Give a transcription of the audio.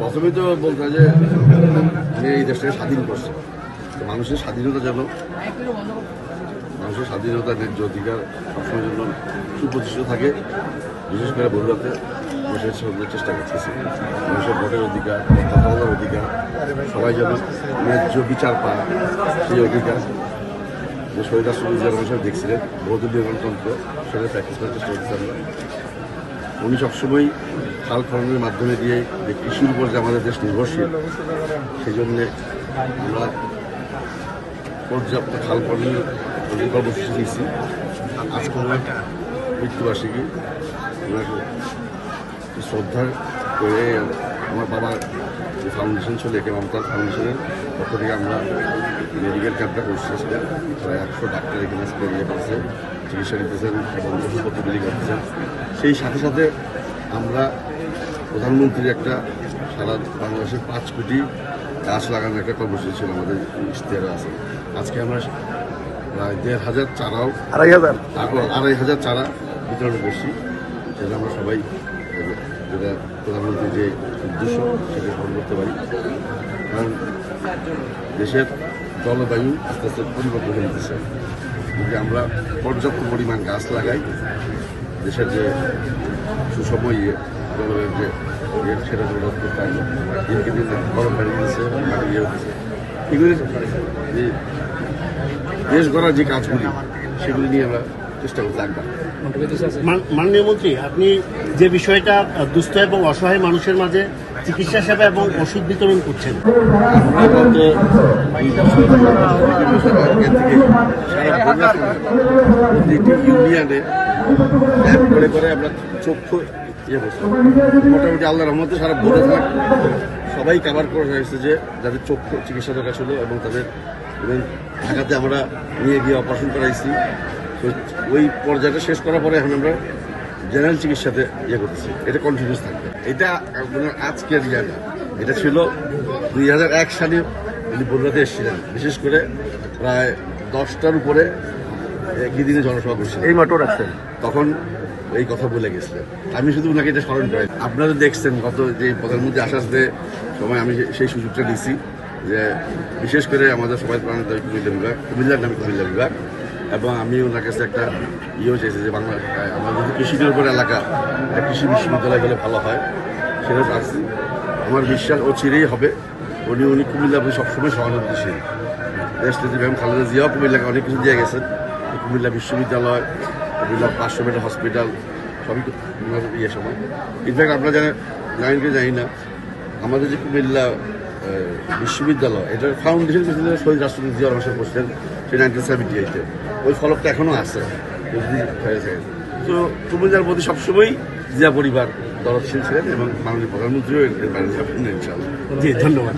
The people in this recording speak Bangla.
প্রথমে তো বলতে হয় যে এই দেশটাকে স্বাধীন করছে, মানুষের স্বাধীনতা যেন, মানুষের স্বাধীনতা ন্যায্য অধিকার সবসময়ের জন্য সুপ্রতিষ্ঠিত থাকে। বিশেষ করে বন্ধুরাতে মানুষের সঙ্গে চেষ্টা করতেছে, মানুষের ভোটের অধিকার, কথা বলার অধিকার, সবাই যেন ন্যায্য বিচার পায় সেই অধিকার। যে শহীদ রাষ্ট্রপতি জিয়া রহমান সাহেব দেখছিলেন বহুদলীয় গণতন্ত্র, সেটা প্র্যাকটিস করার চেষ্টা করতে আমরা। উনি সবসময় খাল খননের মাধ্যমে দিয়ে যে কৃষির উপর যে আমাদের দেশ নির্ভরশীল, সেই জন্যে আমরা পর্যাপ্ত খাল খননের কর্মসূচি দিয়েছি। আজকে ওনার মৃত্যুবার্ষিকী, ওনাকে শ্রদ্ধা করে আমার বাবার যে ফাউন্ডেশন ছিল একে মমতাজ ফাউন্ডেশনের পক্ষ থেকে আমরা মেডিকেল ক্যাম্পটা করছি। প্রায় 100 ডাক্তার এখানে ইয়ে করছে, চিকিৎসা নিতেছেন এবং ওষুধপত্র বিলি করতেছেন। সেই সাথে সাথে আমরা প্রধানমন্ত্রীর একটা সারা বাংলাদেশের 5 কোটি গাছ লাগানোর একটা কর্মসূচি ছিল, আমাদের ইশতেহারে আছে। আজকে আমরা প্রায় 1,500 চারাও 2,500 চারা বিতরণ করছি, সেটা আমরা সবাই যেটা প্রধানমন্ত্রীর যে উদ্দেশ্য সেটা সফল করতে পারি। কারণ দেশের জলবায়ু আস্তে আস্তে পরিবর্তন হয়ে যেতেছে, যদি আমরা পর্যাপ্ত পরিমাণ গাছ লাগাই, দেশের যে সুসময় জলবায়ুর যে সেটা রোধ করতে পারবো। দিনকে দিন গরম বেড়ে গেছে, মাটি ইয়ে হতেছে, এগুলি যে দেশ গড়ার যে কাজগুলি সেগুলি নিয়ে আমরা চেষ্টা করতে থাকবো। মাননীয় মন্ত্রী, আপনি যে বিষয়টা দুস্থ এবং অসহায় মানুষের মাঝে চিকিৎসা সেবা এবং ওষুধ বিতরণ করছেন, প্রতিটি ইউনিয়নে করে করে আমরা চক্ষু ইয়ে করছি। মোটামুটি আল্লাহ রহমতে সারা বোঝা থাক সবাই কাভার করা হয়েছে, যে যাদের চক্ষু চিকিৎসা দরকার ছিল এবং তাদের ঢাকাতে আমরা নিয়ে গিয়ে অপারেশন করাইছি। তো ওই পর্যায়টা শেষ করার পরে এখন আমরা জেনারেল চিকিৎসাতে ইয়ে করতেছি। এটা কন্টিনিউস থাকবে। এটা আজকের ইয়ে না, এটা ছিল 2001 সালে উনি বগুড়াতে এসেছিলেন, বিশেষ করে প্রায় 10টার উপরে একই দিনে জনসভা করছিলেন, এই মাঠও রাখছেন, তখন এই কথা বলে গেছিলেন। আমি শুধু ওনাকে এটা স্মরণ করাই। আপনারা দেখছেন গত যে প্রধানমন্ত্রী আসার যে সময় আমি সেই সুযোগটা নিয়েছি, যে বিশেষ করে আমাদের সবাই প্রাণের দাবি কুমিল্লা বিভাগ, কুমিল্লার নামে কুমিল্লা বিভাগ, এবং আমি ওনার কাছে একটা ইয়েও চাইছি যে বাংলা আমাদের যদি কৃষি নির্ভর এলাকা একটা কৃষি বিশ্ববিদ্যালয় গেলে ভালো হয়, সেটা চাচ্ছি। আমার বিশ্বাস ও চিরেই হবে। উনি কুমিল্লা সবসময় সহানুভূতিশীল। দেশ নেত্রী বেগম খালেদা জিয়াও কুমিল্লাকে অনেক কিছু দিয়ে গেছেন। কুমিল্লা বিশ্ববিদ্যালয়, কুমিল্লা 500 বেডের হসপিটাল সবই ইয়ে সময়। ইনফ্যাক্ট আপনারা জানেন কি জানি না, আমাদের যে কুমিল্লা বিশ্ববিদ্যালয়, এটার ফাউন্ডেশন করেছিলেন শহীদ রাষ্ট্রপতি জিয়া রহমান সাহেব করছিলেন সেই 1978-এ। ওই ফলকটা এখনও আছে। তো কুমিল্লার প্রতি সবসময় জিয়া পরিবার দরদশীল ছিলেন এবং মাননীয় প্রধানমন্ত্রীও এর বাইরে যাবেন ইনশাআল্লাহ। জি, ধন্যবাদ।